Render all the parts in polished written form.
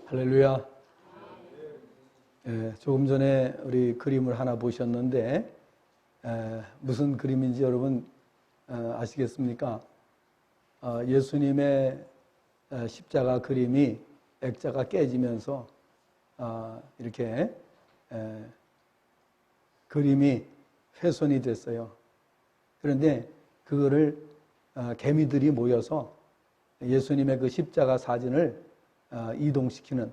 할렐루야. 조금 전에 우리 그림을 하나 보셨는데 무슨 그림인지 여러분 아시겠습니까? 예수님의 십자가 그림이 액자가 깨지면서 이렇게 그림이 훼손이 됐어요. 그런데 그거를 개미들이 모여서 예수님의 그 십자가 사진을 이동시키는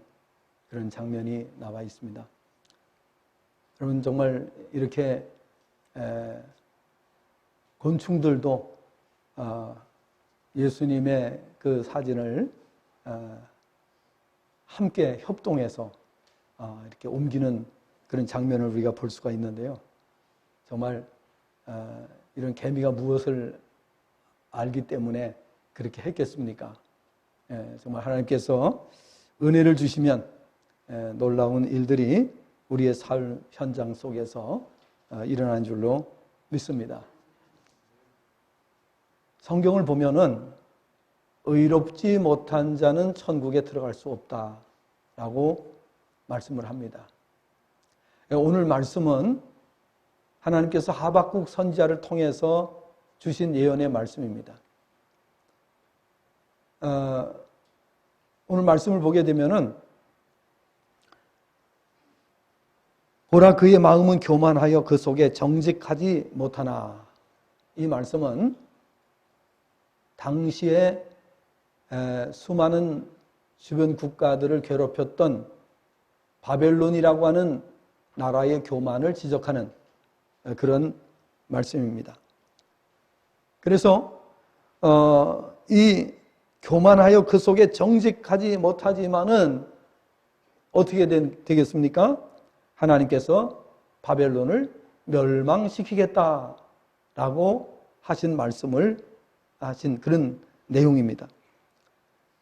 그런 장면이 나와 있습니다. 여러분 정말 이렇게 곤충들도 예수님의 그 사진을 함께 협동해서 이렇게 옮기는 그런 장면을 우리가 볼 수가 있는데요. 정말 이런 개미가 무엇을 알기 때문에 그렇게 했겠습니까? 정말 하나님께서 은혜를 주시면 놀라운 일들이 우리의 삶 현장 속에서 일어나는 줄로 믿습니다. 성경을 보면은 의롭지 못한 자는 천국에 들어갈 수 없다라고 말씀을 합니다. 오늘 말씀은 하나님께서 하박국 선지자를 통해서 주신 예언의 말씀입니다. 오늘 말씀을 보게 되면은 보라 그의 마음은 교만하여 그 속에 정직하지 못하나, 이 말씀은 당시에 수많은 주변 국가들을 괴롭혔던 바벨론이라고 하는 나라의 교만을 지적하는 그런 말씀입니다. 그래서 이 교만하여 그 속에 정직하지 못하지만은 어떻게 되겠습니까? 하나님께서 바벨론을 멸망시키겠다라고 하신 말씀을 하신 그런 내용입니다.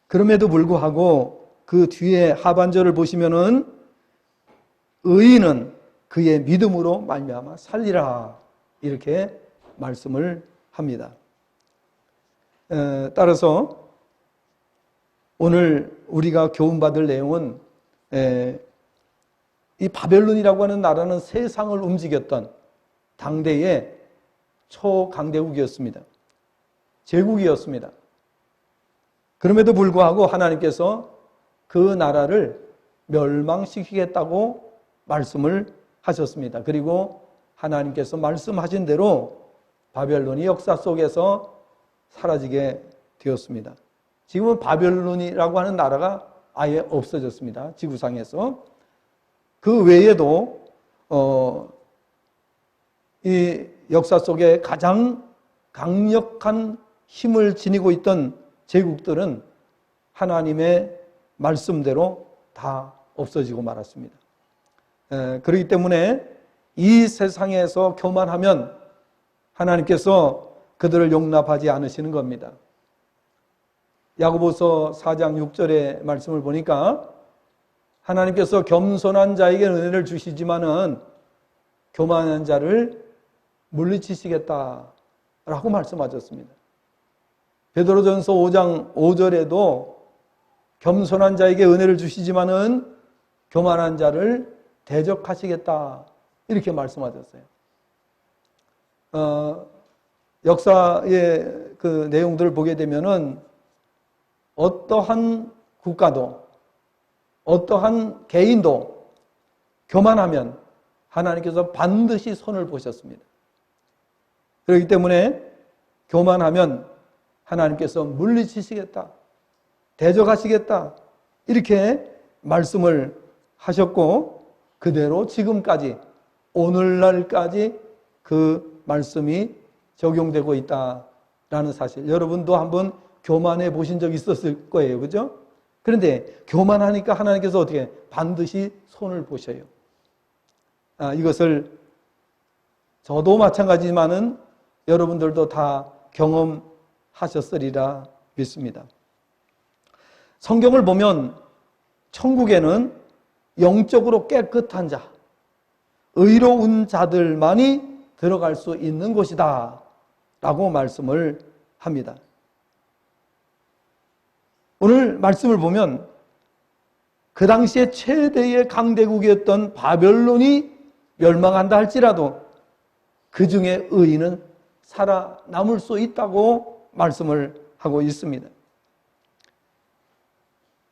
그럼에도 불구하고 그 뒤에 하반절을 보시면은 의인은 그의 믿음으로 말미암아 살리라, 이렇게 말씀을 합니다. 따라서 오늘 우리가 교훈받을 내용은 이 바벨론이라고 하는 나라는 세상을 움직였던 당대의 초강대국이었습니다. 제국이었습니다. 그럼에도 불구하고 하나님께서 그 나라를 멸망시키겠다고 말씀을 하셨습니다. 그리고 하나님께서 말씀하신 대로 바벨론이 역사 속에서 사라지게 되었습니다. 지금은 바벨론이라고 하는 나라가 아예 없어졌습니다. 지구상에서. 그 외에도 이 역사 속에 가장 강력한 힘을 지니고 있던 제국들은 하나님의 말씀대로 다 없어지고 말았습니다. 그렇기 때문에 이 세상에서 교만하면 하나님께서 그들을 용납하지 않으시는 겁니다. 야고보서 4장 6절의 말씀을 보니까 하나님께서 겸손한 자에게 은혜를 주시지만은 교만한 자를 물리치시겠다라고 말씀하셨습니다. 베드로전서 5장 5절에도 겸손한 자에게 은혜를 주시지만은 교만한 자를 대적하시겠다, 이렇게 말씀하셨어요. 역사의 그 내용들을 보게 되면은 어떠한 국가도 어떠한 개인도 교만하면 하나님께서 반드시 손을 보셨습니다. 그렇기 때문에 교만하면 하나님께서 물리치시겠다, 대적하시겠다, 이렇게 말씀을 하셨고 그대로 지금까지 오늘날까지 그 말씀이 적용되고 있다라는 사실, 여러분도 한번 교만해 보신 적 있었을 거예요. 그죠? 그런데 교만하니까 하나님께서 어떻게 반드시 손을 보셔요. 이것을 저도 마찬가지지만은 여러분들도 다 경험하셨으리라 믿습니다. 성경을 보면 천국에는 영적으로 깨끗한 자, 의로운 자들만이 들어갈 수 있는 곳이다 라고 말씀을 합니다. 오늘 말씀을 보면 그 당시에 최대의 강대국이었던 바벨론이 멸망한다 할지라도 그 중에 의인은 살아남을 수 있다고 말씀을 하고 있습니다.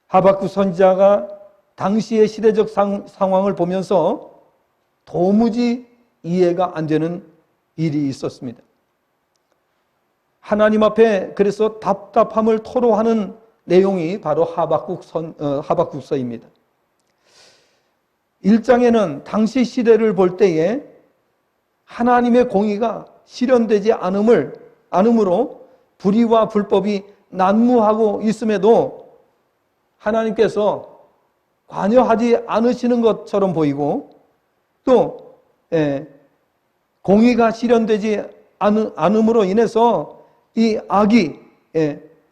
하박국 선지자가 당시의 시대적 상황을 보면서 도무지 이해가 안 되는 일이 있었습니다. 하나님 앞에 그래서 답답함을 토로하는 내용이 바로 하박국서입니다. 1장에는 당시 시대를 볼 때에 하나님의 공의가 실현되지 않음으로 불의와 불법이 난무하고 있음에도 하나님께서 관여하지 않으시는 것처럼 보이고 또 공의가 실현되지 않음으로 인해서 이 악이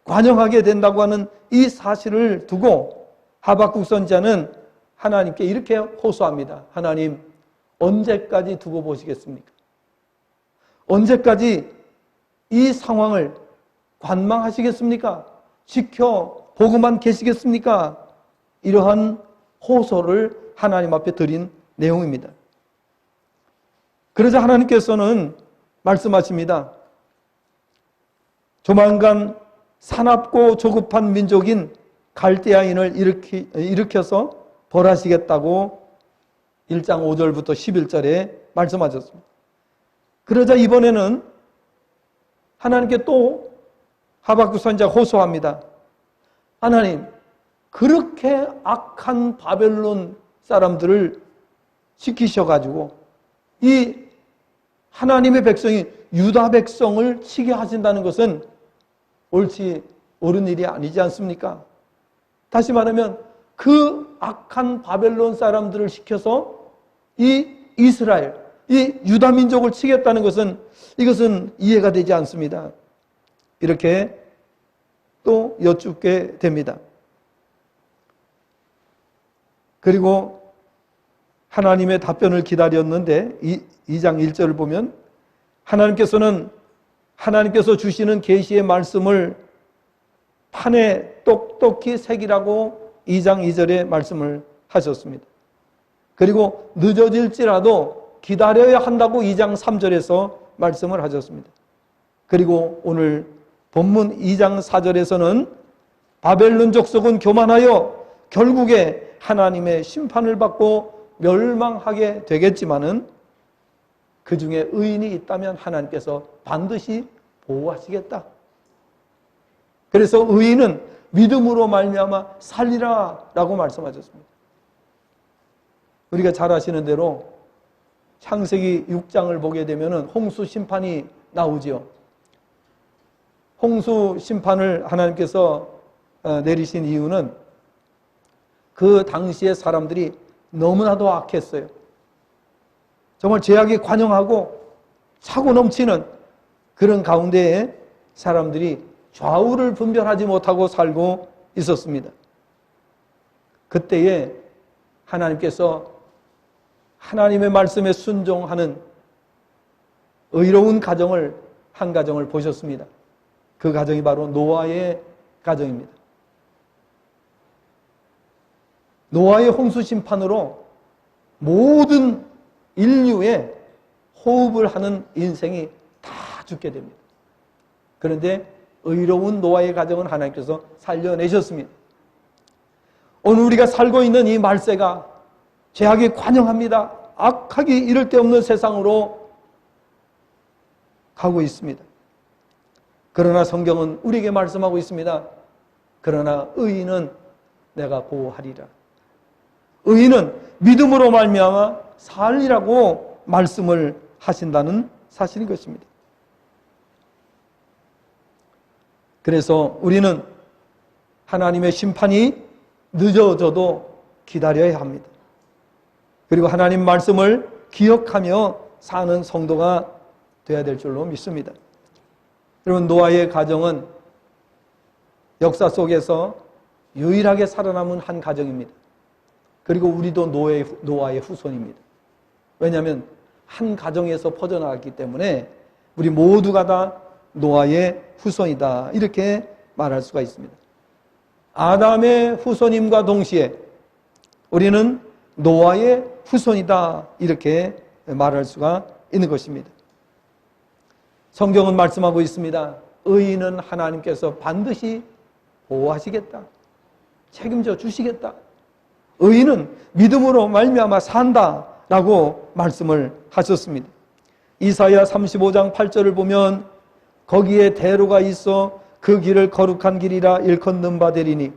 관영하게 된다고 하는 이 사실을 두고 하박국 선지자는 하나님께 이렇게 호소합니다. 하나님, 언제까지 두고 보시겠습니까? 언제까지 이 상황을 관망하시겠습니까? 지켜보고만 계시겠습니까? 이러한 호소를 하나님 앞에 드린 내용입니다. 그러자 하나님께서는 말씀하십니다. 조만간 사납고 조급한 민족인 갈대아인을 일으켜서 벌하시겠다고 1장 5절부터 11절에 말씀하셨습니다. 그러자 이번에는 하나님께 또 하박국 선지자가 호소합니다. 하나님, 그렇게 악한 바벨론 사람들을 시키셔가지고 이 하나님의 백성이 유다 백성을 치게 하신다는 것은 옳지 옳은 일이 아니지 않습니까? 다시 말하면 그 악한 바벨론 사람들을 시켜서 이 이스라엘, 이 유다 민족을 치겠다는 것은 이것은 이해가 되지 않습니다. 이렇게 또 여쭙게 됩니다. 그리고 하나님의 답변을 기다렸는데 2장 1절을 보면 하나님께서 주시는 계시의 말씀을 판에 똑똑히 새기라고 2장 2절에 말씀을 하셨습니다. 그리고 늦어질지라도 기다려야 한다고 2장 3절에서 말씀을 하셨습니다. 그리고 오늘 본문 2장 4절에서는 바벨론 족속은 교만하여 결국에 하나님의 심판을 받고 멸망하게 되겠지만은 그 중에 의인이 있다면 하나님께서 반드시 보호하시겠다. 그래서 의인은 믿음으로 말미암아 살리라라고 말씀하셨습니다. 우리가 잘 아시는 대로 창세기 6장을 보게 되면은 홍수 심판이 나오지요. 홍수 심판을 하나님께서 내리신 이유는 그 당시의 사람들이 너무나도 악했어요. 정말 죄악이 관영하고 차고 넘치는 그런 가운데에 사람들이 좌우를 분별하지 못하고 살고 있었습니다. 그때에 하나님께서 하나님의 말씀에 순종하는 의로운 가정을 한 가정을 보셨습니다. 그 가정이 바로 노아의 가정입니다. 노아의 홍수 심판으로 모든 인류의 호흡을 하는 인생이 다 죽게 됩니다. 그런데 의로운 노아의 가정은 하나님께서 살려내셨습니다. 오늘 우리가 살고 있는 이 말세가 죄악이 관영합니다. 악하기 이를 데 없는 세상으로 가고 있습니다. 그러나 성경은 우리에게 말씀하고 있습니다. 그러나 의인은 내가 보호하리라. 의인은 믿음으로 말미암아 살리라고 말씀을 하신다는 사실인 것입니다. 그래서 우리는 하나님의 심판이 늦어져도 기다려야 합니다. 그리고 하나님 말씀을 기억하며 사는 성도가 되어야 될 줄로 믿습니다. 여러분, 노아의 가정은 역사 속에서 유일하게 살아남은 한 가정입니다. 그리고 우리도 노아의 후손입니다. 왜냐하면 한 가정에서 퍼져나갔기 때문에 우리 모두가 다 노아의 후손이다, 이렇게 말할 수가 있습니다. 아담의 후손임과 동시에 우리는 노아의 후손이다. 이렇게 말할 수가 있는 것입니다. 성경은 말씀하고 있습니다. 의인은 하나님께서 반드시 보호하시겠다. 책임져 주시겠다. 의인은 믿음으로 말미암아 산다라고 말씀을 하셨습니다. 이사야 35장 8절을 보면 거기에 대로가 있어 그 길을 거룩한 길이라 일컫는 바 되리니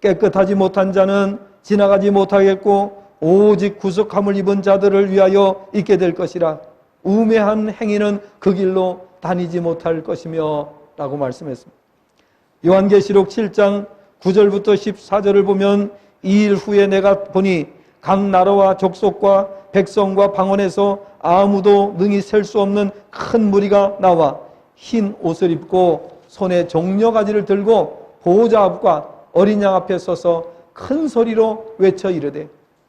깨끗하지 못한 자는 지나가지 못하겠고 오직 구속함을 입은 자들을 위하여 있게 될 것이라. 우매한 행위는 그 길로 다니지 못할 것이며 라고 말씀했습니다. 요한계시록 7장 9절부터 14절을 보면 이 일 후에 내가 보니 각 나라와 족속과 백성과 방언에서 아무도 능히 셀 수 없는 큰 무리가 나와 흰 옷을 입고 손에 종려가지를 들고 보호자 앞과 어린 양 앞에 서서 큰 소리로 외쳐 이르되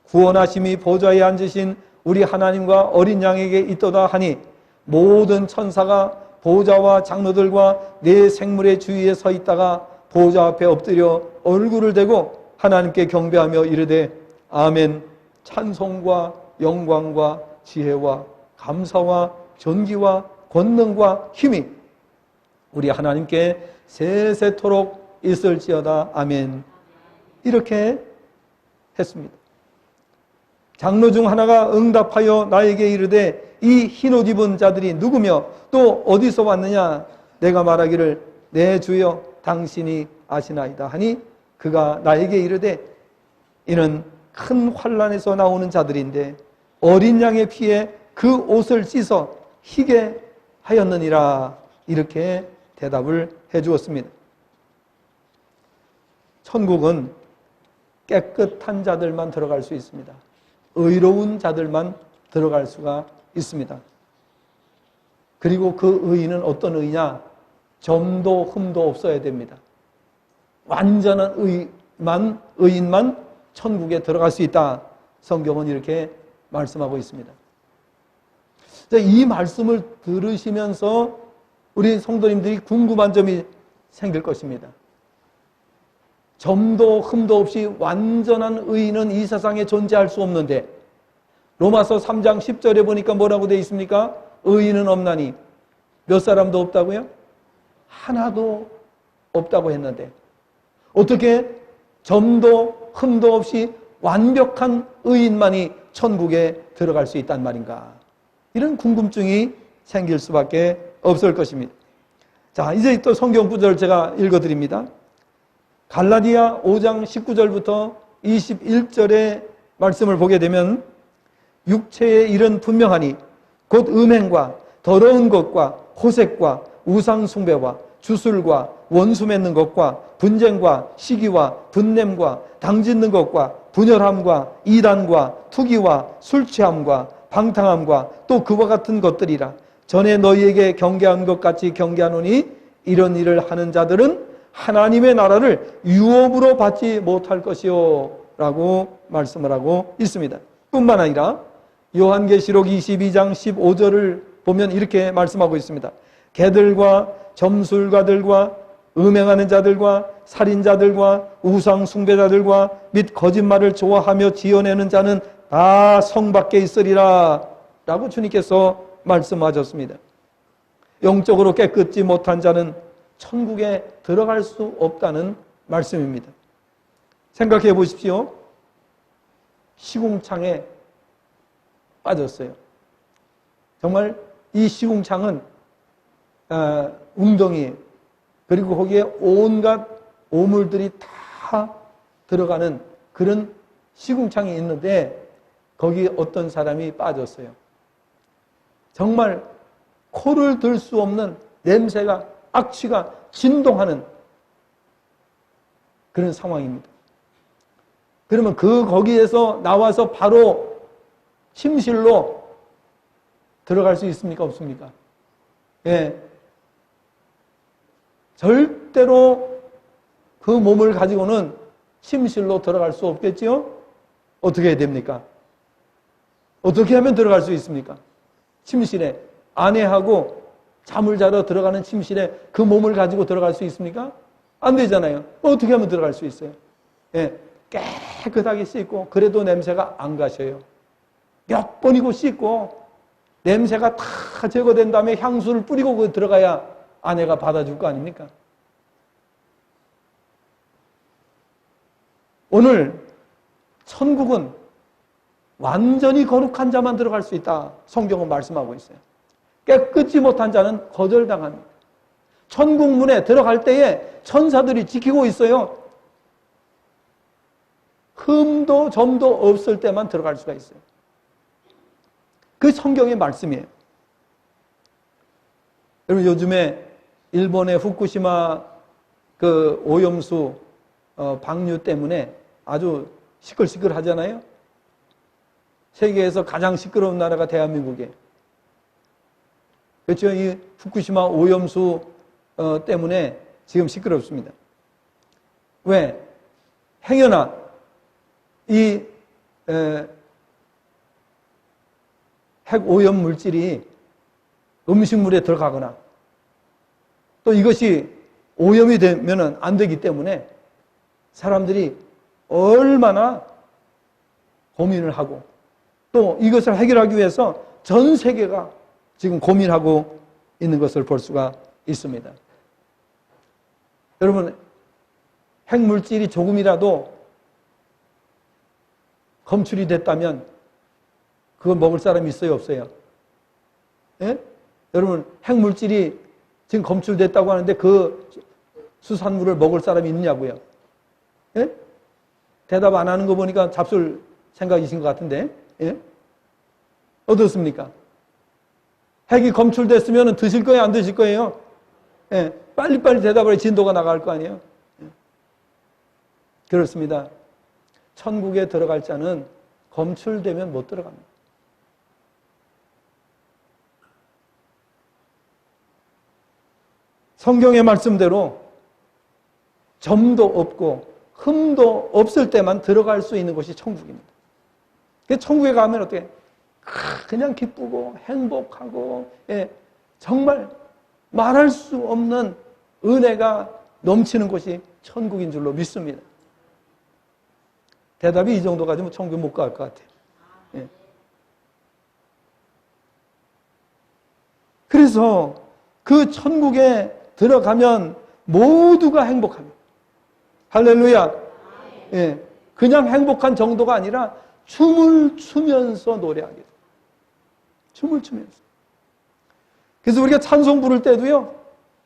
구원하심이 보좌에 앉으신 우리 하나님과 어린 양에게 있도다 하니 모든 천사가 보호자와 장로들과 네 생물의 주위에 서 있다가 보호자 앞에 엎드려 얼굴을 대고 하나님께 경배하며 이르되 아멘. 찬송과 영광과 지혜와 감사와 존귀와 권능과 힘이 우리 하나님께 세세토록 있을지어다. 아멘. 이렇게 했습니다. 장로 중 하나가 응답하여 나에게 이르되 이 흰옷 입은 자들이 누구며 또 어디서 왔느냐? 내가 말하기를 내 주여 당신이 아시나이다 하니 그가 나에게 이르되 이는 큰 환난에서 나오는 자들인데 어린 양의 피에 그 옷을 씻어 희게 하였느니라. 이렇게 대답을 해 주었습니다. 천국은 깨끗한 자들만 들어갈 수 있습니다. 의로운 자들만 들어갈 수가 있습니다. 그리고 그 의인은 어떤 의냐? 점도 흠도 없어야 됩니다. 완전한 의인만 천국에 들어갈 수 있다. 성경은 이렇게 말씀하고 있습니다. 이 말씀을 들으시면서 우리 성도님들이 궁금한 점이 생길 것입니다. 점도 흠도 없이 완전한 의인은 이 세상에 존재할 수 없는데 로마서 3장 10절에 보니까 뭐라고 되어 있습니까? 의인은 없나니 몇 사람도 없다고요? 하나도 없다고 했는데 어떻게 점도 흠도 없이 완벽한 의인만이 천국에 들어갈 수 있단 말인가? 이런 궁금증이 생길 수밖에 없을 것입니다. 자, 이제 또 성경 구절 제가 읽어드립니다. 갈라디아 5장 19절부터 21절의 말씀을 보게 되면 육체의 일은 분명하니 곧 음행과 더러운 것과 호색과 우상숭배와 주술과 원수 맺는 것과 분쟁과 시기와 분냄과 당짓는 것과 분열함과 이단과 투기와 술취함과 방탕함과 또 그와 같은 것들이라. 전에 너희에게 경계한 것 같이 경계하노니 이런 일을 하는 자들은 하나님의 나라를 유업으로 받지 못할 것이요 라고 말씀을 하고 있습니다. 뿐만 아니라 요한계시록 22장 15절을 보면 이렇게 말씀하고 있습니다. 개들과 점술가들과 음행하는 자들과 살인자들과 우상 숭배자들과 및 거짓말을 좋아하며 지어내는 자는 다 성 밖에 있으리라 라고 주님께서 말씀하셨습니다. 영적으로 깨끗지 못한 자는 천국에 들어갈 수 없다는 말씀입니다. 생각해 보십시오. 시궁창에 빠졌어요. 정말 이 시궁창은 웅덩이 그리고 거기에 온갖 오물들이 다 들어가는 그런 시궁창이 있는데 거기에 어떤 사람이 빠졌어요. 정말 코를 들 수 없는 냄새가 악취가 진동하는 그런 상황입니다. 그러면 거기에서 나와서 바로 침실로 들어갈 수 있습니까? 없습니까? 예. 절대로 그 몸을 가지고는 침실로 들어갈 수 없겠지요? 어떻게 해야 됩니까? 어떻게 하면 들어갈 수 있습니까? 침실에 아내하고 잠을 자러 들어가는 침실에 그 몸을 가지고 들어갈 수 있습니까? 안 되잖아요. 어떻게 하면 들어갈 수 있어요? 예. 깨끗하게 씻고 그래도 냄새가 안 가셔요. 몇 번이고 씻고 냄새가 다 제거된 다음에 향수를 뿌리고 들어가야 아내가 받아줄 거 아닙니까? 오늘 천국은 완전히 거룩한 자만 들어갈 수 있다. 성경은 말씀하고 있어요. 깨끗지 못한 자는 거절당합니다. 천국 문에 들어갈 때에 천사들이 지키고 있어요. 흠도 점도 없을 때만 들어갈 수가 있어요. 그 성경의 말씀이에요. 여러분 요즘에 일본의 후쿠시마 그 오염수 방류 때문에 아주 시끌시끌하잖아요. 세계에서 가장 시끄러운 나라가 대한민국이에요. 그렇죠? 이 후쿠시마 오염수 때문에 지금 시끄럽습니다. 왜? 행여나 이 핵 오염 물질이 음식물에 들어가거나 또 이것이 오염이 되면 안 되기 때문에 사람들이 얼마나 고민을 하고 또 이것을 해결하기 위해서 전 세계가 지금 고민하고 있는 것을 볼 수가 있습니다. 여러분, 핵물질이 조금이라도 검출이 됐다면 그걸 먹을 사람이 있어요, 없어요? 예? 여러분, 핵물질이 지금 검출됐다고 하는데 그 수산물을 먹을 사람이 있느냐고요? 예? 대답 안 하는 거 보니까 잡술 생각이신 것 같은데, 예? 어떻습니까? 핵이 검출됐으면 드실 거예요, 안 드실 거예요? 예, 빨리빨리 대답을 해 진도가 나갈 거 아니에요? 예. 그렇습니다. 천국에 들어갈 자는 검출되면 못 들어갑니다. 성경의 말씀대로 점도 없고 흠도 없을 때만 들어갈 수 있는 곳이 천국입니다. 천국에 가면 어떻게? 그냥 기쁘고 행복하고, 예, 정말 말할 수 없는 은혜가 넘치는 곳이 천국인 줄로 믿습니다. 대답이 이 정도 가지면 천국 못 갈 것 같아요. 예. 그래서 그 천국에 들어가면 모두가 행복합니다. 할렐루야. 예. 그냥 행복한 정도가 아니라 춤을 추면서 노래하게 돼요. 춤을 추면서. 그래서 우리가 찬송 부를 때도요,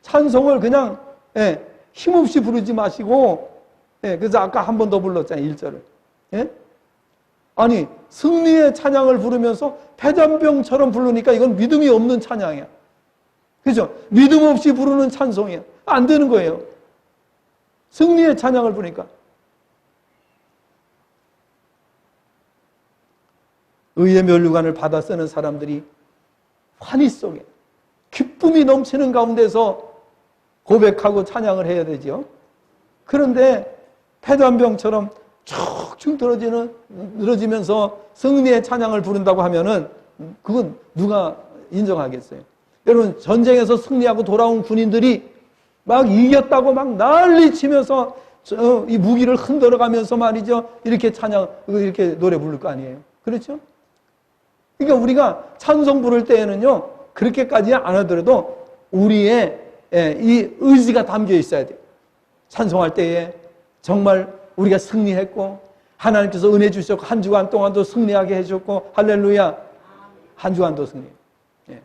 찬송을 그냥, 예, 힘없이 부르지 마시고, 예, 그래서 아까 한 번 더 불렀잖아요, 1절을. 예? 아니, 승리의 찬양을 부르면서 폐잔병처럼 부르니까 이건 믿음이 없는 찬양이야. 그죠? 믿음 없이 부르는 찬송이야. 안 되는 거예요. 승리의 찬양을 부르니까. 의의 면류관을 받아 쓰는 사람들이 환희 속에 기쁨이 넘치는 가운데서 고백하고 찬양을 해야 되죠. 그런데 폐잔병처럼 축축 늘어지면서 승리의 찬양을 부른다고 하면은 그건 누가 인정하겠어요? 여러분, 전쟁에서 승리하고 돌아온 군인들이 막 이겼다고 막 난리치면서 이 무기를 흔들어가면서 말이죠, 이렇게 이렇게 노래 부를 거 아니에요? 그렇죠? 그러니까 우리가 찬송 부를 때에는요, 그렇게까지 안 하더라도 우리의 이 의지가 담겨 있어야 돼요. 찬송할 때에 정말 우리가 승리했고 하나님께서 은혜 주셨고 한 주간 동안도 승리하게 해주셨고 할렐루야, 한 주간도 승리. 예.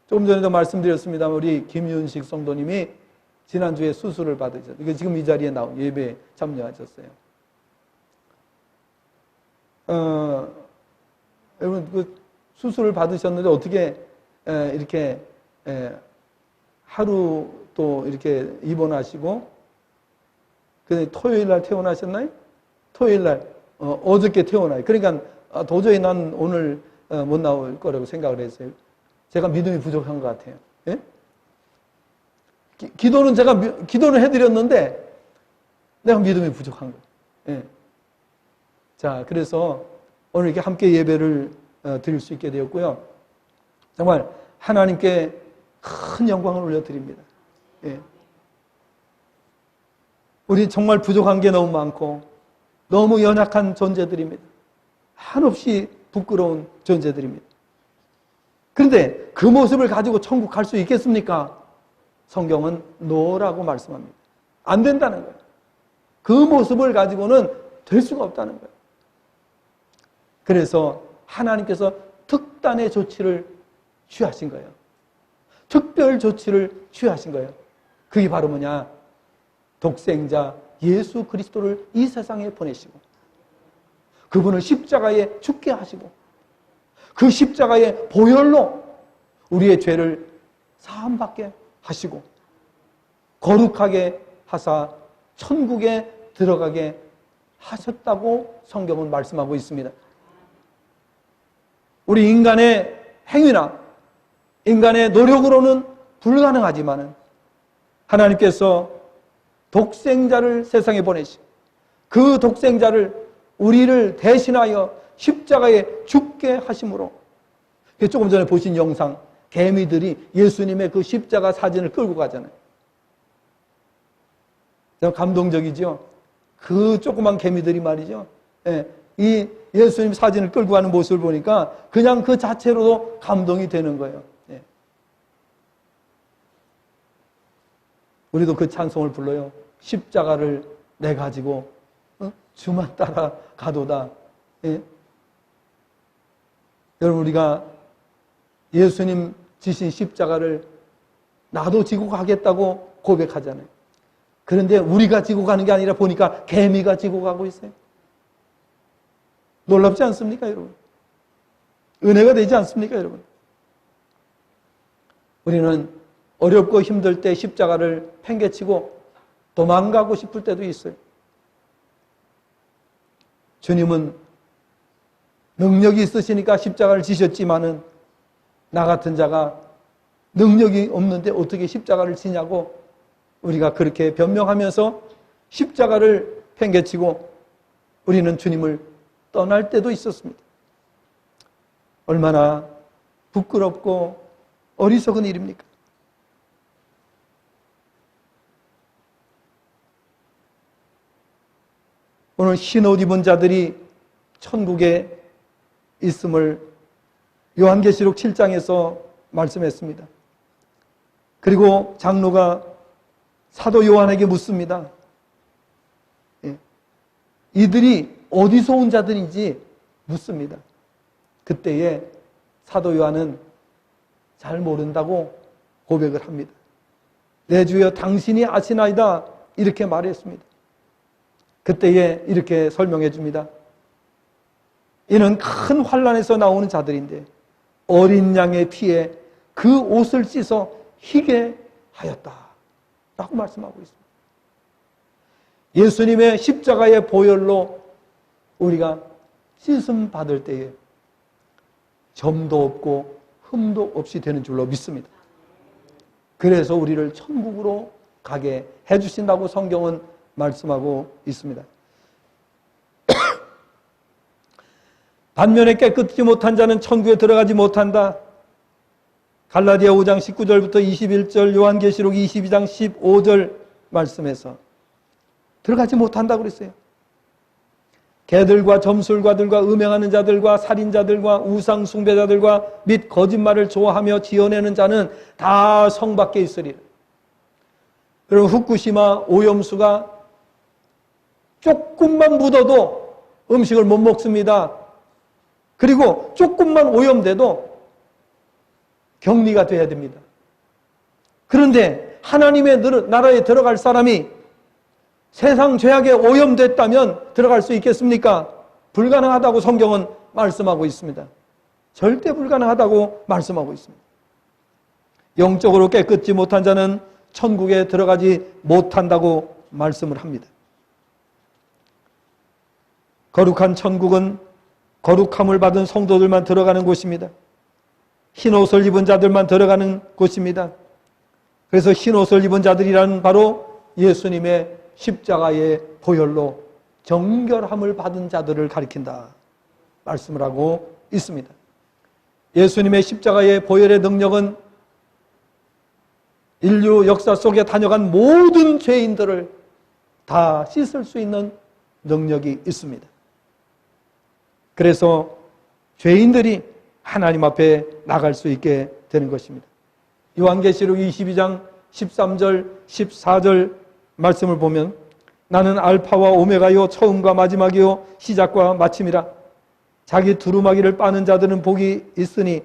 조금 전에도 말씀드렸습니다. 우리 김윤식 성도님이 지난주에 수술을 받으셨어요. 이게 지금 이 자리에 나온 예배에 참여하셨어요. 여러분, 그 수술을 받으셨는데 어떻게 이렇게 하루 또 이렇게 입원하시고 그 토요일 날 퇴원하셨나요? 토요일 날 어저께 퇴원하요. 그러니까 도저히 난 오늘 못 나올 거라고 생각을 했어요. 제가 믿음이 부족한 것 같아요. 예? 기도는 제가 기도를 해드렸는데 내가 믿음이 부족한 거예요. 예. 자, 그래서 오늘 이렇게 함께 예배를 드릴 수 있게 되었고요. 정말 하나님께 큰 영광을 올려드립니다. 예. 우리 정말 부족한 게 너무 많고 너무 연약한 존재들입니다. 한없이 부끄러운 존재들입니다. 그런데 그 모습을 가지고 천국 갈 수 있겠습니까? 성경은 노라고 말씀합니다. 안 된다는 거예요. 그 모습을 가지고는 될 수가 없다는 거예요. 그래서 하나님께서 특단의 조치를 취하신 거예요. 특별 조치를 취하신 거예요. 그게 바로 뭐냐? 독생자 예수 그리스도를 이 세상에 보내시고 그분을 십자가에 죽게 하시고 그 십자가의 보혈로 우리의 죄를 사함받게 하시고 거룩하게 하사 천국에 들어가게 하셨다고 성경은 말씀하고 있습니다. 우리 인간의 행위나 인간의 노력으로는 불가능하지만 하나님께서 독생자를 세상에 보내시고 그 독생자를 우리를 대신하여 십자가에 죽게 하심으로, 조금 전에 보신 영상, 개미들이 예수님의 그 십자가 사진을 끌고 가잖아요. 감동적이죠? 그 조그만 개미들이 말이죠. 이 예수님 사진을 끌고 가는 모습을 보니까 그냥 그 자체로도 감동이 되는 거예요. 우리도 그 찬송을 불러요. 십자가를 내 가지고 주만 따라 가도다. 여러분, 우리가 예수님 지신 십자가를 나도 지고 가겠다고 고백하잖아요. 그런데 우리가 지고 가는 게 아니라 보니까 개미가 지고 가고 있어요. 놀랍지 않습니까, 여러분? 은혜가 되지 않습니까, 여러분? 우리는 어렵고 힘들 때 십자가를 팽개치고 도망가고 싶을 때도 있어요. 주님은 능력이 있으시니까 십자가를 지셨지만은 나 같은 자가 능력이 없는데 어떻게 십자가를 지냐고 우리가 그렇게 변명하면서 십자가를 팽개치고 우리는 주님을 떠날 때도 있었습니다. 얼마나 부끄럽고 어리석은 일입니까? 오늘 흰옷 입은 자들이 천국에 있음을 요한계시록 7장에서 말씀했습니다. 그리고 장로가 사도 요한에게 묻습니다. 이들이 어디서 온 자들인지 묻습니다. 그때에 사도 요한은 잘 모른다고 고백을 합니다. 내 주여 당신이 아시나이다 이렇게 말했습니다. 그때에 이렇게 설명해 줍니다. 이는 큰 환난에서 나오는 자들인데 어린 양의 피에 그 옷을 찢어 희게 하였다 라고 말씀하고 있습니다. 예수님의 십자가의 보혈로 우리가 씻음 받을 때에 점도 없고 흠도 없이 되는 줄로 믿습니다. 그래서 우리를 천국으로 가게 해주신다고 성경은 말씀하고 있습니다. 반면에 깨끗지 못한 자는 천국에 들어가지 못한다. 갈라디아 5장 19절부터 21절, 요한계시록 22장 15절 말씀에서 들어가지 못한다고 그랬어요. 개들과 점술가들과 음행하는 자들과 살인자들과 우상 숭배자들과 및 거짓말을 좋아하며 지어내는 자는 다 성 밖에 있으리라. 여러분, 후쿠시마 오염수가 조금만 묻어도 음식을 못 먹습니다. 그리고 조금만 오염돼도 격리가 돼야 됩니다. 그런데 하나님의 나라에 들어갈 사람이 세상 죄악에 오염됐다면 들어갈 수 있겠습니까? 불가능하다고 성경은 말씀하고 있습니다. 절대 불가능하다고 말씀하고 있습니다. 영적으로 깨끗지 못한 자는 천국에 들어가지 못한다고 말씀을 합니다. 거룩한 천국은 거룩함을 받은 성도들만 들어가는 곳입니다. 흰옷을 입은 자들만 들어가는 곳입니다. 그래서 흰옷을 입은 자들이란 바로 예수님의 십자가의 보혈로 정결함을 받은 자들을 가리킨다 말씀을 하고 있습니다. 예수님의 십자가의 보혈의 능력은 인류 역사 속에 다녀간 모든 죄인들을 다 씻을 수 있는 능력이 있습니다. 그래서 죄인들이 하나님 앞에 나갈 수 있게 되는 것입니다. 요한계시록 22장 13절, 14절 말씀을 보면 나는 알파와 오메가요 처음과 마지막이요 시작과 마침이라. 자기 두루마기를 빠는 자들은 복이 있으니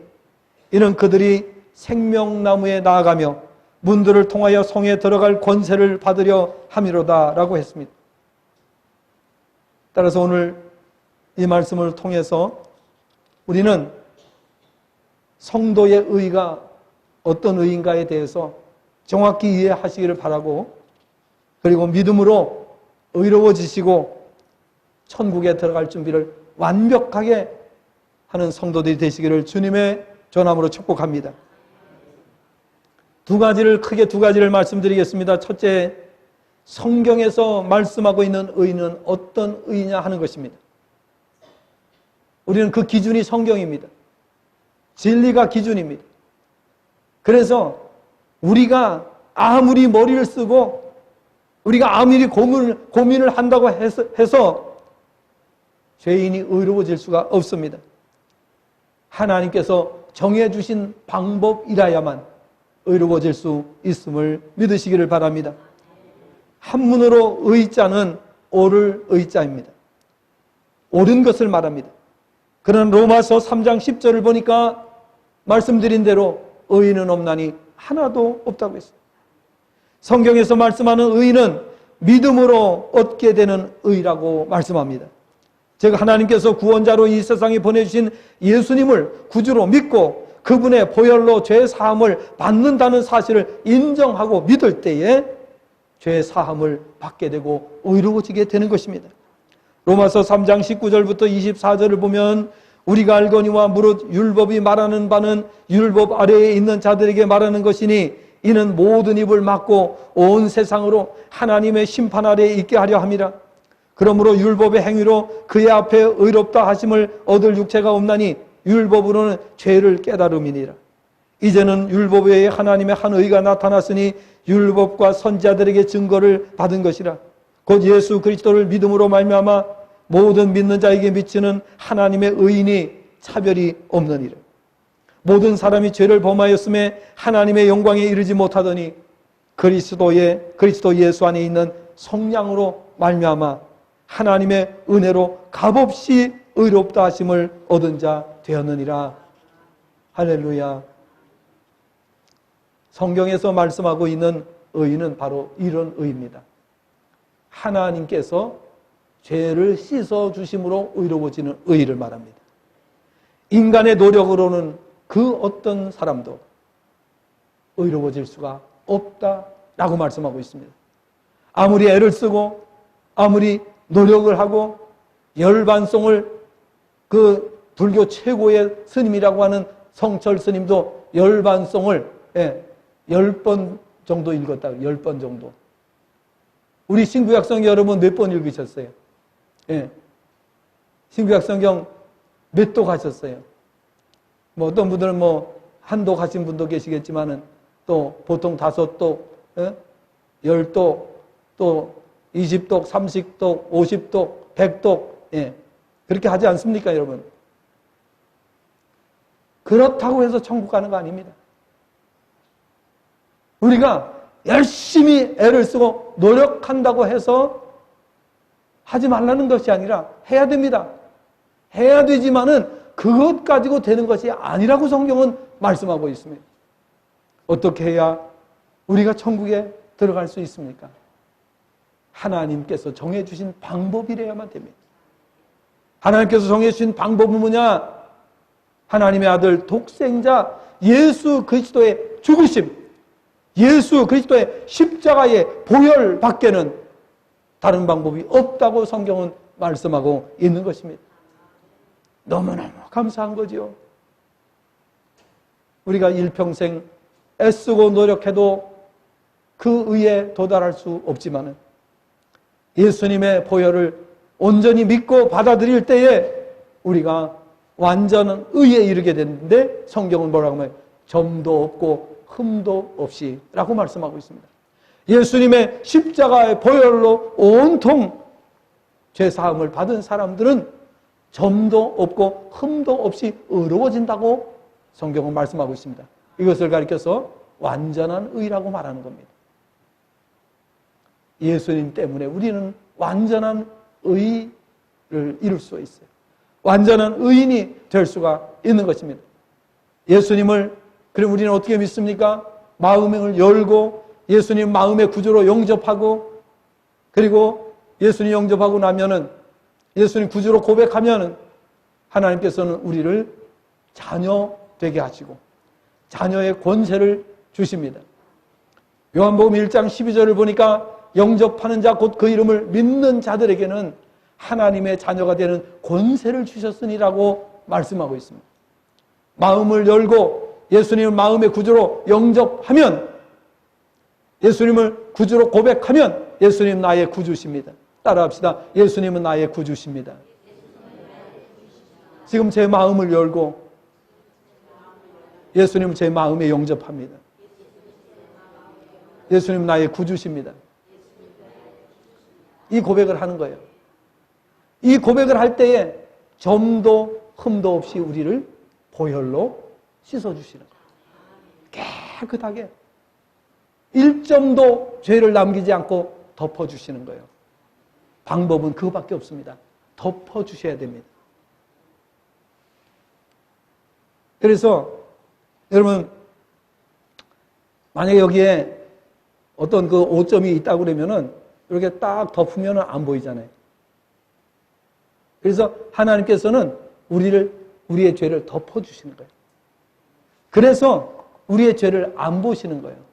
이는 그들이 생명나무에 나아가며 문들을 통하여 성에 들어갈 권세를 받으려 함이로다 라고 했습니다. 따라서 오늘 이 말씀을 통해서 우리는 성도의 의가 어떤 의인가에 대해서 정확히 이해하시기를 바라고, 그리고 믿음으로 의로워지시고 천국에 들어갈 준비를 완벽하게 하는 성도들이 되시기를 주님의 전함으로 축복합니다. 크게 두 가지를 말씀드리겠습니다. 첫째, 성경에서 말씀하고 있는 의인은 어떤 의이냐 하는 것입니다. 우리는 그 기준이 성경입니다. 진리가 기준입니다. 그래서 우리가 아무리 머리를 쓰고 우리가 아무리 고민을 한다고 해서 죄인이 의로워질 수가 없습니다. 하나님께서 정해주신 방법이라야만 의로워질 수 있음을 믿으시기를 바랍니다. 한문으로 의자는 옳을 의자입니다. 옳은 것을 말합니다. 그런 로마서 3장 10절을 보니까 말씀드린 대로 의인은 없나니 하나도 없다고 했습니다. 성경에서 말씀하는 의인은 믿음으로 얻게 되는 의라고 말씀합니다. 즉 하나님께서 구원자로 이 세상에 보내주신 예수님을 구주로 믿고 그분의 보혈로 죄 사함을 받는다는 사실을 인정하고 믿을 때에 죄 사함을 받게 되고 의로워지게 되는 것입니다. 로마서 3장 19절부터 24절을 보면 우리가 알거니와 무릇 율법이 말하는 바는 율법 아래에 있는 자들에게 말하는 것이니 이는 모든 입을 막고 온 세상으로 하나님의 심판 아래에 있게 하려 함이라. 그러므로 율법의 행위로 그의 앞에 의롭다 하심을 얻을 육체가 없나니 율법으로는 죄를 깨달음이니라. 이제는 율법 외에 하나님의 한 의가 나타났으니 율법과 선지자들에게 증거를 받은 것이라. 곧 예수 그리스도를 믿음으로 말미암아 모든 믿는 자에게 미치는 하나님의 의인이 차별이 없느니라. 모든 사람이 죄를 범하였음에 하나님의 영광에 이르지 못하더니 그리스도 예수 안에 있는 성량으로 말미암아 하나님의 은혜로 값없이 의롭다 하심을 얻은 자 되었느니라. 할렐루야. 성경에서 말씀하고 있는 의인은 바로 이런 의입니다. 하나님께서 죄를 씻어주심으로 의로워지는 의를 말합니다. 인간의 노력으로는 그 어떤 사람도 의로워질 수가 없다라고 말씀하고 있습니다. 아무리 애를 쓰고 아무리 노력을 하고 열반송을, 그 불교 최고의 스님이라고 하는 성철 스님도 열반송을 10번 정도 읽었다고. 10번 정도. 우리 신구약성경 여러분 몇 번 읽으셨어요? 신구약성경 몇 독 하셨어요? 뭐 어떤 분들은 한독 하신 분도 계시겠지만은 또 보통 5독, 10독, 또 20독, 30독, 50독, 100독, 그렇게 하지 않습니까, 여러분? 그렇다고 해서 천국 가는 거 아닙니다. 우리가 열심히 애를 쓰고 노력한다고 해서 하지 말라는 것이 아니라 해야 됩니다. 해야 되지만은 그것 가지고 되는 것이 아니라고 성경은 말씀하고 있습니다. 어떻게 해야 우리가 천국에 들어갈 수 있습니까? 하나님께서 정해주신 방법이래야만 됩니다. 하나님께서 정해주신 방법은 뭐냐? 하나님의 아들 독생자 예수 그리스도의 죽으심, 예수 그리스도의 십자가의 보혈 밖에는 다른 방법이 없다고 성경은 말씀하고 있는 것입니다. 너무너무 감사한 거지요. 우리가 일평생 애쓰고 노력해도 그 의에 도달할 수 없지만은 예수님의 보혈을 온전히 믿고 받아들일 때에 우리가 완전한 의에 이르게 되는데 성경은 뭐라고 하면 점도 없고 흠도 없이 라고 말씀하고 있습니다. 예수님의 십자가의 보혈로 온통 죄사함을 받은 사람들은 점도 없고 흠도 없이 의로워진다고 성경은 말씀하고 있습니다. 이것을 가리켜서 완전한 의라고 말하는 겁니다. 예수님 때문에 우리는 완전한 의를 이룰 수 있어요. 완전한 의인이 될 수가 있는 것입니다. 예수님을 그럼 우리는 어떻게 믿습니까? 마음을 열고 예수님 마음의 구주로 영접하고, 그리고 예수님 영접하고 나면은, 예수님 구주로 고백하면은 하나님께서는 우리를 자녀 되게 하시고 자녀의 권세를 주십니다. 요한복음 1장 12절을 보니까 영접하는 자 곧 그 이름을 믿는 자들에게는 하나님의 자녀가 되는 권세를 주셨으니라고 말씀하고 있습니다. 마음을 열고 예수님을 마음의 구주로 영접하면, 예수님을 구주로 고백하면 예수님 나의 구주십니다. 따라합시다. 예수님은 나의 구주십니다. 지금 제 마음을 열고 예수님을 제 마음에 영접합니다. 예수님 나의 구주십니다. 이 고백을 하는 거예요. 이 고백을 할 때에 점도 흠도 없이 우리를 보혈로 씻어주시는 거예요. 깨끗하게 1점도 죄를 남기지 않고 덮어주시는 거예요. 방법은 그거밖에 없습니다. 덮어주셔야 됩니다. 그래서 여러분, 만약에 여기에 어떤 그 오점이 있다고 그러면은 이렇게 딱 덮으면 안 보이잖아요. 그래서 하나님께서는 우리의 죄를 덮어주시는 거예요. 그래서 우리의 죄를 안 보시는 거예요.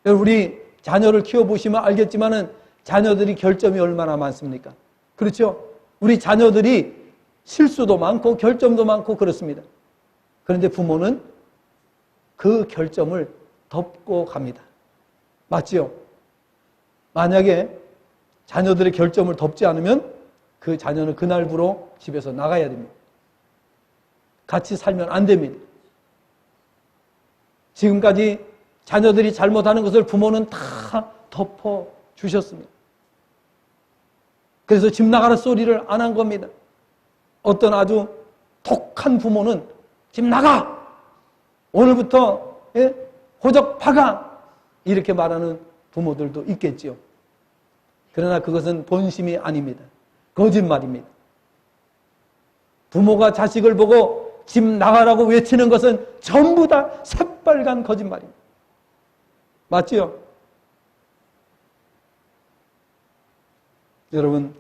우리 자녀를 키워보시면 알겠지만은 자녀들이 결점이 얼마나 많습니까? 그렇죠? 우리 자녀들이 실수도 많고 결점도 많고 그렇습니다. 그런데 부모는 그 결점을 덮고 갑니다. 맞지요? 만약에 자녀들의 결점을 덮지 않으면 그 자녀는 그날부로 집에서 나가야 됩니다. 같이 살면 안 됩니다. 지금까지 자녀들이 잘못하는 것을 부모는 다 덮어주셨습니다. 그래서 집 나가라 소리를 안 한 겁니다. 어떤 아주 독한 부모는 집 나가! 오늘부터 호적 파가! 이렇게 말하는 부모들도 있겠지요. 그러나 그것은 본심이 아닙니다. 거짓말입니다. 부모가 자식을 보고 집 나가라고 외치는 것은 전부 다 새빨간 거짓말입니다. 맞지요? 여러분,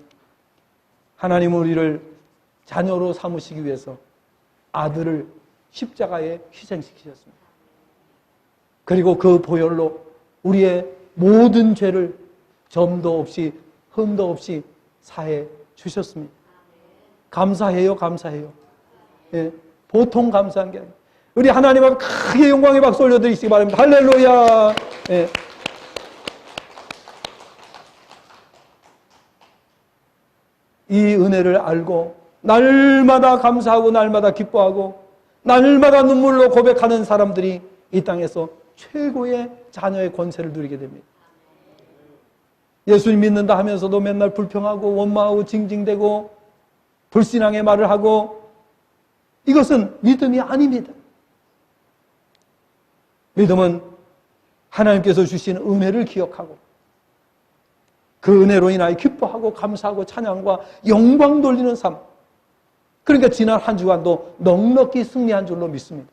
하나님은 우리를 자녀로 삼으시기 위해서 아들을 십자가에 희생시키셨습니다. 그리고 그 보혈로 우리의 모든 죄를 점도 없이 흠도 없이 사해 주셨습니다. 감사해요, 감사해요. 예, 보통 감사한 게 아니에요. 우리 하나님 앞에 크게 영광의 박수 올려드리시기 바랍니다. 할렐루야. 예. 이 은혜를 알고 날마다 감사하고 날마다 기뻐하고 날마다 눈물로 고백하는 사람들이 이 땅에서 최고의 자녀의 권세를 누리게 됩니다. 예수님 믿는다 하면서도 맨날 불평하고 원망하고 징징대고 불신앙의 말을 하고, 이것은 믿음이 아닙니다. 믿음은 하나님께서 주신 은혜를 기억하고 그 은혜로 인하여 기뻐하고 감사하고 찬양과 영광 돌리는 삶. 그러니까 지난 한 주간도 넉넉히 승리한 줄로 믿습니다.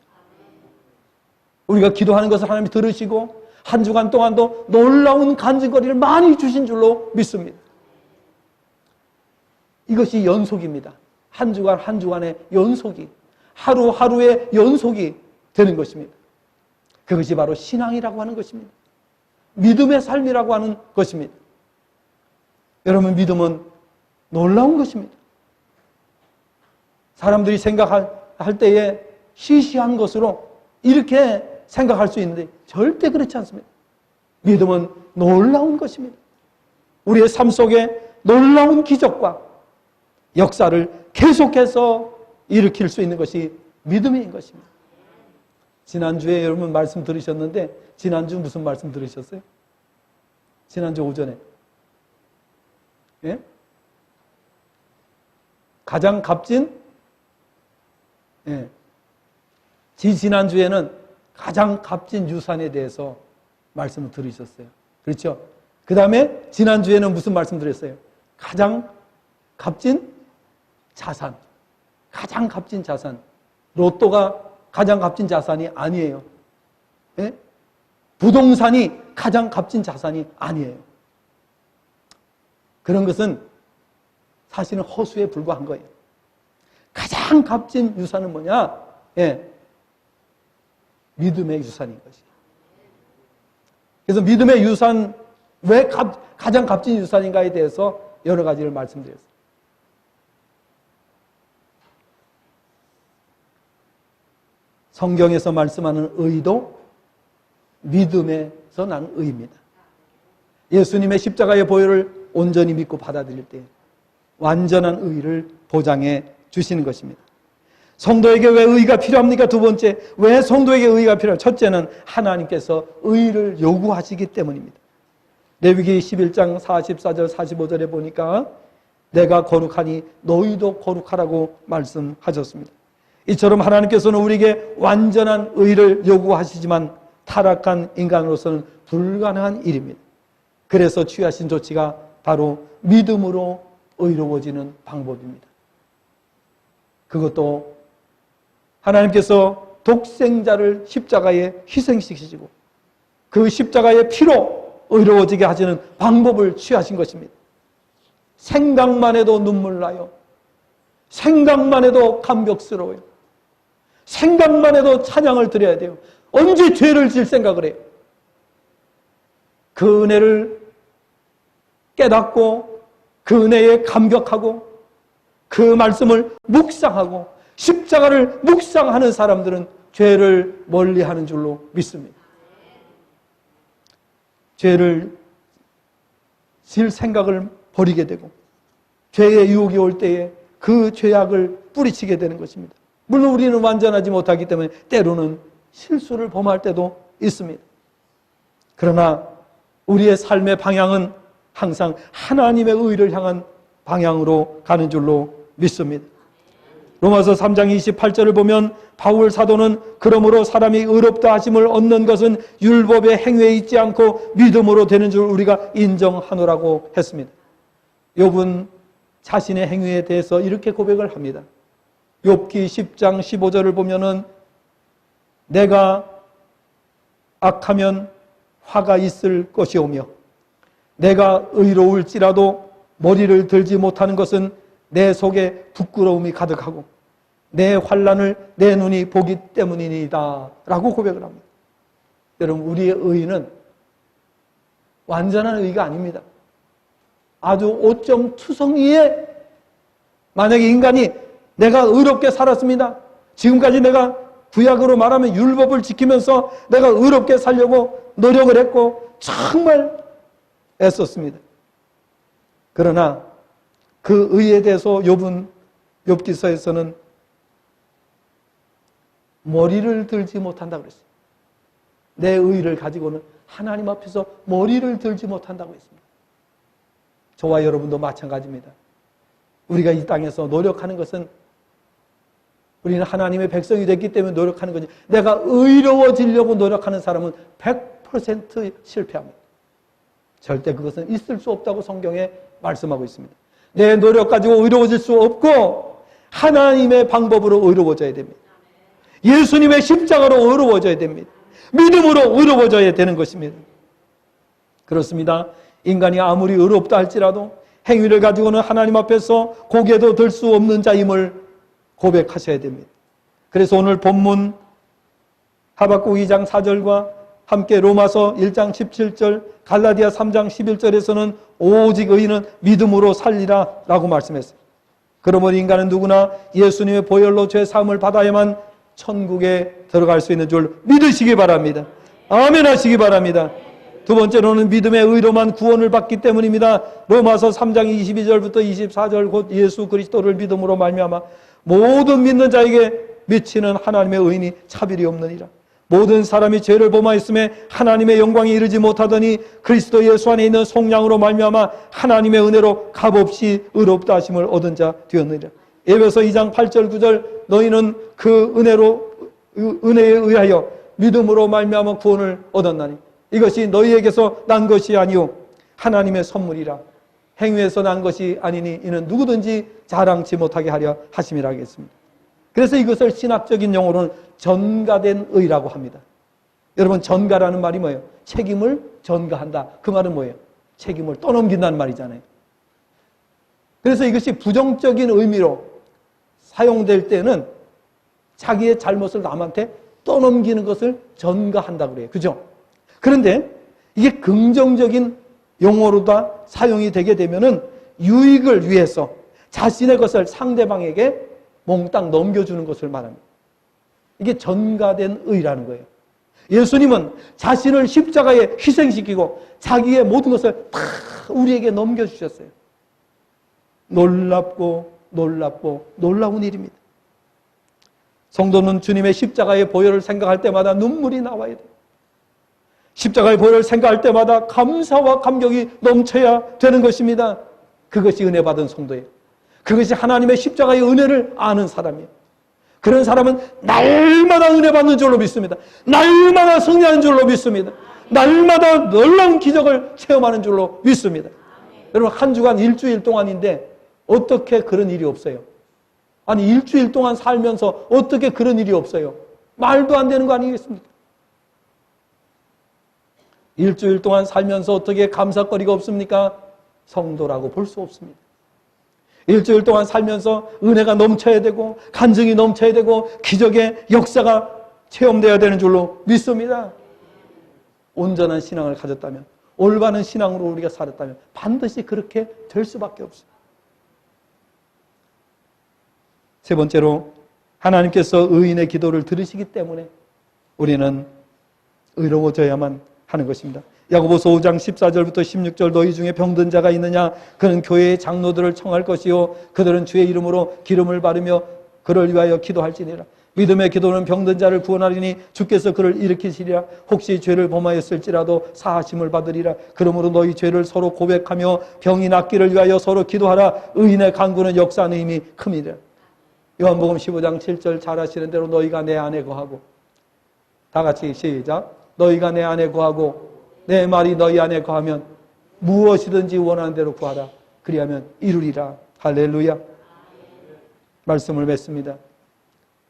우리가 기도하는 것을 하나님이 들으시고 한 주간 동안도 놀라운 간증거리를 많이 주신 줄로 믿습니다. 이것이 연속입니다. 한 주간 한 주간의 연속이, 하루하루의 연속이 되는 것입니다. 그것이 바로 신앙이라고 하는 것입니다. 믿음의 삶이라고 하는 것입니다. 여러분, 믿음은 놀라운 것입니다. 사람들이 생각할 때에 시시한 것으로 이렇게 생각할 수 있는데 절대 그렇지 않습니다. 믿음은 놀라운 것입니다. 우리의 삶 속에 놀라운 기적과 역사를 계속해서 일으킬 수 있는 것이 믿음인 것입니다. 지난주에 여러분 말씀 들으셨는데 지난주 무슨 말씀 들으셨어요? 지난주 오전에. 예? 가장 값진, 예. 지난주에는 가장 값진 유산에 대해서 말씀을 들으셨어요. 그렇죠? 그 다음에 지난주에는 무슨 말씀 드렸어요? 가장 값진 자산. 가장 값진 자산. 로또가 가장 값진 자산이 아니에요. 예? 부동산이 가장 값진 자산이 아니에요. 그런 것은 사실은 허수에 불과한 거예요. 가장 값진 유산은 뭐냐? 예. 믿음의 유산인 것이에요. 그래서 믿음의 유산, 왜 가장 값진 유산인가에 대해서 여러 가지를 말씀드렸어요. 성경에서 말씀하는 의도 믿음에서 난 의입니다. 예수님의 십자가의 보혈을 온전히 믿고 받아들일 때 완전한 의를 보장해 주시는 것입니다. 성도에게 왜 의가 필요합니까? 두 번째, 왜 성도에게 의가 필요합니까? 첫째는 하나님께서 의를 요구하시기 때문입니다. 레위기 11장 44절 45절에 보니까 내가 거룩하니 너희도 거룩하라고 말씀하셨습니다. 이처럼 하나님께서는 우리에게 완전한 의를 요구하시지만 타락한 인간으로서는 불가능한 일입니다. 그래서 취하신 조치가 바로 믿음으로 의로워지는 방법입니다. 그것도 하나님께서 독생자를 십자가에 희생시키시고 그 십자가의 피로 의로워지게 하시는 방법을 취하신 것입니다. 생각만 해도 눈물 나요. 생각만 해도 감격스러워요. 생각만 해도 찬양을 드려야 돼요. 언제 죄를 질 생각을 해요. 그 은혜를 깨닫고 그 은혜에 감격하고 그 말씀을 묵상하고 십자가를 묵상하는 사람들은 죄를 멀리하는 줄로 믿습니다. 죄를 질 생각을 버리게 되고 죄의 유혹이 올 때에 그 죄악을 뿌리치게 되는 것입니다. 물론 우리는 완전하지 못하기 때문에 때로는 실수를 범할 때도 있습니다. 그러나 우리의 삶의 방향은 항상 하나님의 의를 향한 방향으로 가는 줄로 믿습니다. 로마서 3장 28절을 보면 바울 사도는 그러므로 사람이 의롭다 하심을 얻는 것은 율법의 행위에 있지 않고 믿음으로 되는 줄 우리가 인정하노라고 했습니다. 욥은 자신의 행위에 대해서 이렇게 고백을 합니다. 욥기 10장 15절을 보면은 내가 악하면 화가 있을 것이오며 내가 의로울지라도 머리를 들지 못하는 것은 내 속에 부끄러움이 가득하고 내 환난을 내 눈이 보기 때문이니다 라고 고백을 합니다. 여러분, 우리의 의는 완전한 의가 아닙니다. 아주 오점투성이의, 만약에 인간이 내가 의롭게 살았습니다. 지금까지 내가 구약으로 말하면 율법을 지키면서 내가 의롭게 살려고 노력을 했고 정말 애썼습니다. 그러나 그 의에 대해서 욥은 욥기서에서는 머리를 들지 못한다고 그랬어요. 내 의를 가지고는 하나님 앞에서 머리를 들지 못한다고 했습니다. 저와 여러분도 마찬가지입니다. 우리가 이 땅에서 노력하는 것은 우리는 하나님의 백성이 됐기 때문에 노력하는 거지, 내가 의로워지려고 노력하는 사람은 100% 실패합니다. 절대 그것은 있을 수 없다고 성경에 말씀하고 있습니다. 내 노력 가지고 의로워질 수 없고 하나님의 방법으로 의로워져야 됩니다. 예수님의 십자가로 의로워져야 됩니다. 믿음으로 의로워져야 되는 것입니다. 그렇습니다. 인간이 아무리 의롭다 할지라도 행위를 가지고는 하나님 앞에서 고개도 들 수 없는 자임을 고백하셔야 됩니다. 그래서 오늘 본문 하박국 2장 4절과 함께 로마서 1장 17절, 갈라디아 3장 11절에서는 오직 의인은 믿음으로 살리라 라고 말씀했어요. 그러므로 인간은 누구나 예수님의 보혈로 죄 사함을 받아야만 천국에 들어갈 수 있는 줄 믿으시기 바랍니다. 아멘 하시기 바랍니다. 두 번째로는 믿음의 의로만 구원을 받기 때문입니다. 로마서 3장 22절부터 24절, 곧 예수 그리스도를 믿음으로 말미암아 모든 믿는 자에게 미치는 하나님의 의인이 차별이 없느니라. 모든 사람이 죄를 범하였음에 하나님의 영광에 이르지 못하더니 그리스도 예수 안에 있는 속량으로 말미암아 하나님의 은혜로 값없이 의롭다 하심을 얻은 자 되었느니라. 에베소 2장 8절 9절 너희는 그 은혜에 의하여 믿음으로 말미암아 구원을 얻었나니 이것이 너희에게서 난 것이 아니요 하나님의 선물이라. 행위에서 난 것이 아니니 이는 누구든지 자랑치 못하게 하려 하심이라 하겠습니다. 그래서 이것을 신학적인 용어로는 전가된 의라고 합니다. 여러분, 전가라는 말이 뭐예요? 책임을 전가한다. 그 말은 뭐예요? 책임을 떠넘긴다는 말이잖아요. 그래서 이것이 부정적인 의미로 사용될 때는 자기의 잘못을 남한테 떠넘기는 것을 전가한다고 그래요. 그죠? 그런데 이게 긍정적인 용어로다 사용이 되게 되면은 유익을 위해서 자신의 것을 상대방에게 몽땅 넘겨주는 것을 말합니다. 이게 전가된 의라는 거예요. 예수님은 자신을 십자가에 희생시키고 자기의 모든 것을 다 우리에게 넘겨주셨어요. 놀랍고 놀라운 일입니다. 성도는 주님의 십자가의 보혈을 생각할 때마다 눈물이 나와야 돼요. 십자가의 보혈을 생각할 때마다 감사와 감격이 넘쳐야 되는 것입니다. 그것이 은혜 받은 성도예요. 그것이 하나님의 십자가의 은혜를 아는 사람이에요. 그런 사람은 날마다 은혜 받는 줄로 믿습니다. 날마다 승리하는 줄로 믿습니다. 날마다 놀라운 기적을 체험하는 줄로 믿습니다. 여러분, 한 주간 일주일 동안인데 어떻게 그런 일이 없어요? 아니, 일주일 동안 살면서 어떻게 그런 일이 없어요? 말도 안 되는 거 아니겠습니까? 일주일 동안 살면서 어떻게 감사거리가 없습니까? 성도라고 볼 수 없습니다. 일주일 동안 살면서 은혜가 넘쳐야 되고 간증이 넘쳐야 되고 기적의 역사가 체험되어야 되는 줄로 믿습니다. 온전한 신앙을 가졌다면, 올바른 신앙으로 우리가 살았다면 반드시 그렇게 될 수밖에 없습니다. 세 번째로, 하나님께서 의인의 기도를 들으시기 때문에 우리는 의로워져야만 하는 것입니다. 야고보서 5장 14절부터 16절 너희 중에 병든 자가 있느냐? 그는 교회의 장로들을 청할 것이요 그들은 주의 이름으로 기름을 바르며 그를 위하여 기도할지니라. 믿음의 기도는 병든 자를 구원하리니 주께서 그를 일으키시리라. 혹시 죄를 범하였을지라도 사하심을 받으리라. 그러므로 너희 죄를 서로 고백하며 병이 낫기를 위하여 서로 기도하라. 의인의 간구는 역사하는 힘이 큼이라. 요한복음 15장 7절 잘 아시는 대로 너희가 내 안에 거하고, 다 같이 시작. 너희가 내 안에 거하고 내 말이 너희 안에 거하면 무엇이든지 원하는 대로 구하라. 그리하면 이루리라. 할렐루야. 말씀을 맺습니다.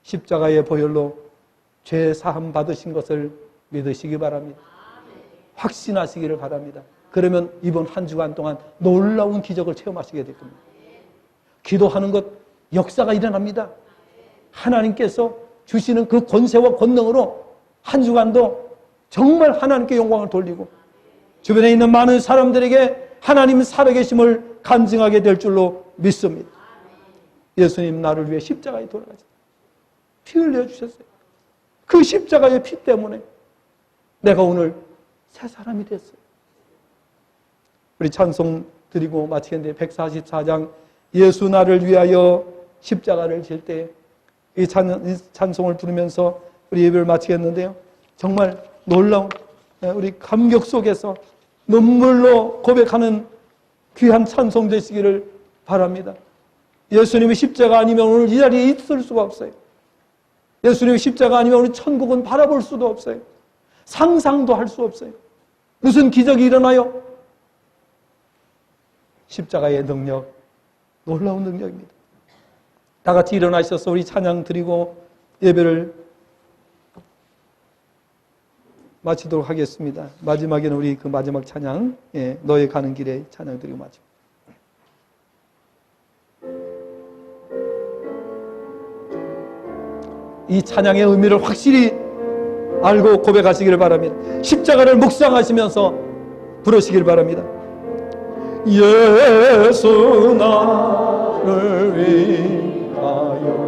십자가의 보혈로 죄 사함 받으신 것을 믿으시기 바랍니다. 확신하시기를 바랍니다. 그러면 이번 한 주간 동안 놀라운 기적을 체험하시게 될 겁니다. 기도하는 것 역사가 일어납니다. 하나님께서 주시는 그 권세와 권능으로 한 주간도 정말 하나님께 영광을 돌리고 주변에 있는 많은 사람들에게 하나님 살아계심을 간증하게 될 줄로 믿습니다. 예수님 나를 위해 십자가에 돌아가셨어요. 피 흘려주셨어요. 그 십자가의 피 때문에 내가 오늘 새 사람이 됐어요. 우리 찬송 드리고 마치겠는데 144장 예수 나를 위하여 십자가를 질 때 이 찬송을 부르면서 우리 예배를 마치겠는데요. 정말 놀라운 우리 감격 속에서 눈물로 고백하는 귀한 찬송 되시기를 바랍니다. 예수님의 십자가 아니면 오늘 이 자리에 있을 수가 없어요. 예수님의 십자가 아니면 우리 천국은 바라볼 수도 없어요. 상상도 할 수 없어요. 무슨 기적이 일어나요? 십자가의 능력, 놀라운 능력입니다. 다 같이 일어나셔서 우리 찬양 드리고 예배를 마치도록 하겠습니다. 마지막에는 우리 그 마지막 찬양, 너의 가는 길에 찬양 드리고 마치고. 이 찬양의 의미를 확실히 알고 고백하시기를 바랍니다. 십자가를 묵상하시면서 부르시길 바랍니다. 예수 나를 위하여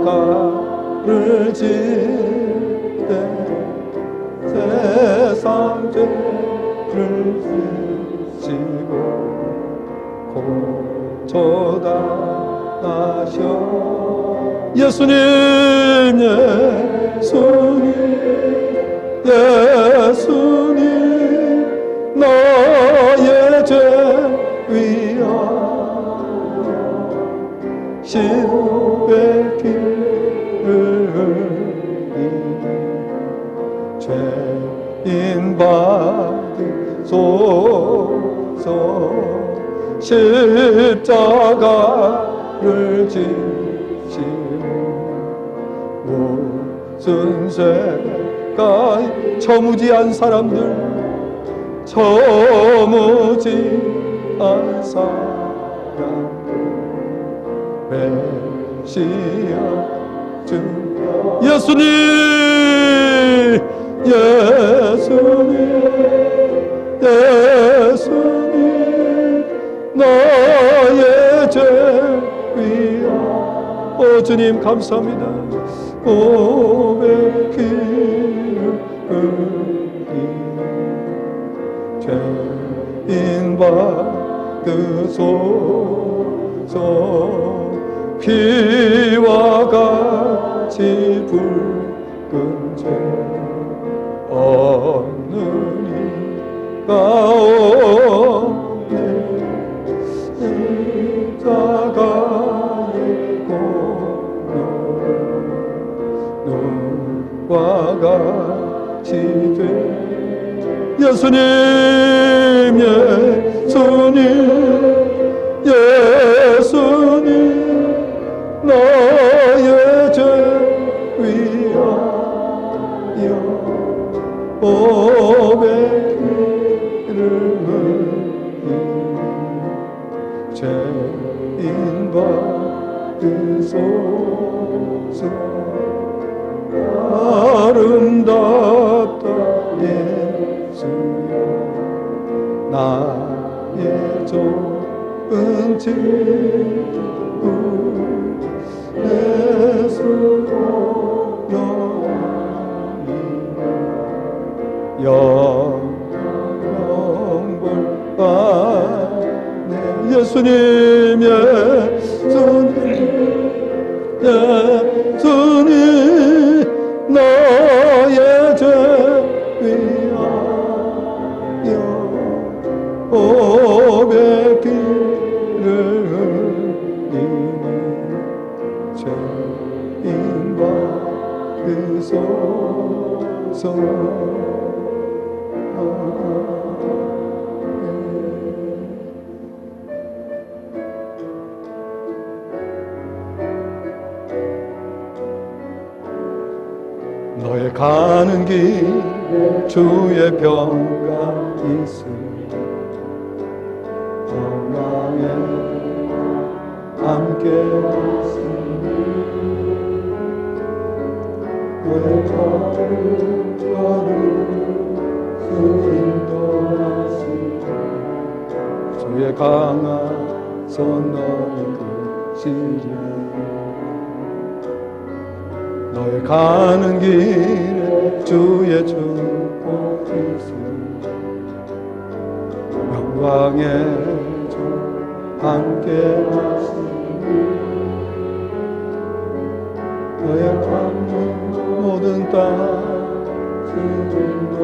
십자가를 질때 세상 죄를 지시고 고초다 떠나셔. 예수님, 예수님, 예수님, 너의 죄 위하여 십의 피를 흘리 죄인 받으소서. 십자가를 지시고 무슨 죄가 처무지한 사람들, 처무지한 사람들 메시아 주 예수님, 예수님, 예수님, 너의 죄 위하여. 주님 감사합니다. 오백 피를 흘리 죄인 받으소서. 피와 같이 붉은 죄 어느 리가 없네. 십자가의 공로 눈과 같이 돼. 예수님, 예수님, 예수님, 너의 죄 위하여 오백 피를 흘리 죄인 받으소서. 아름답다 예수여, 나의 좋은 친구 예수여, 영광을 받네. 예수님, 예수님, 예수님, 너의 죄 위하여 오백 피를 흘리니 죄인 받으소서. 너의 가는 길에 주의 평가 있으니 평강에 함께 있으니 너의 걸음 그 인도하시니 주의 강한 손 너의 그시리. 너의 가는 길에 주의 축복 있으니 영광의 주 함께 하시니 너의 강물 모든 땅 주님과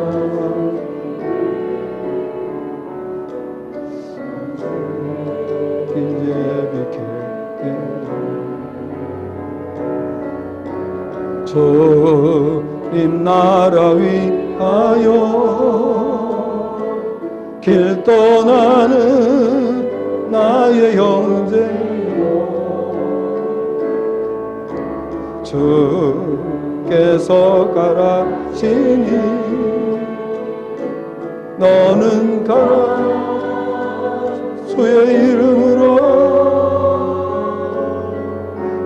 이제 비게 주님 나라 위하여 길 떠나는 나의 형제여, 주께서 가라시니 너는 가라. 주의 이름으로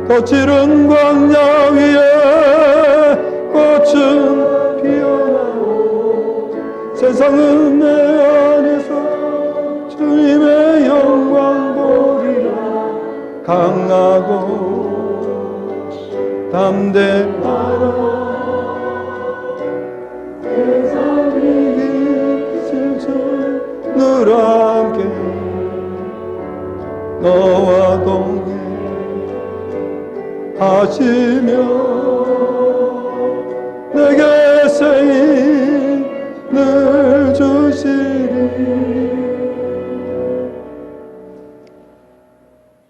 거칠은 광야 위에 꽃은 피어나고 세상은 내 안에서 주님의 영광 보리라. 강하고 담대하라. 세상이 빛을 줘 늘 함께 너와 동행 하시며 내게 세임을 주시리.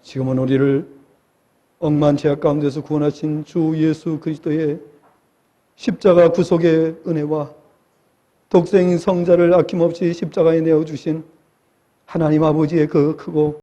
지금은 우리를 억만 죄악 가운데서 구원하신 주 예수 그리스도의 십자가 구속의 은혜와 독생인 성자를 아낌없이 십자가에 내어주신 하나님 아버지의 그 크고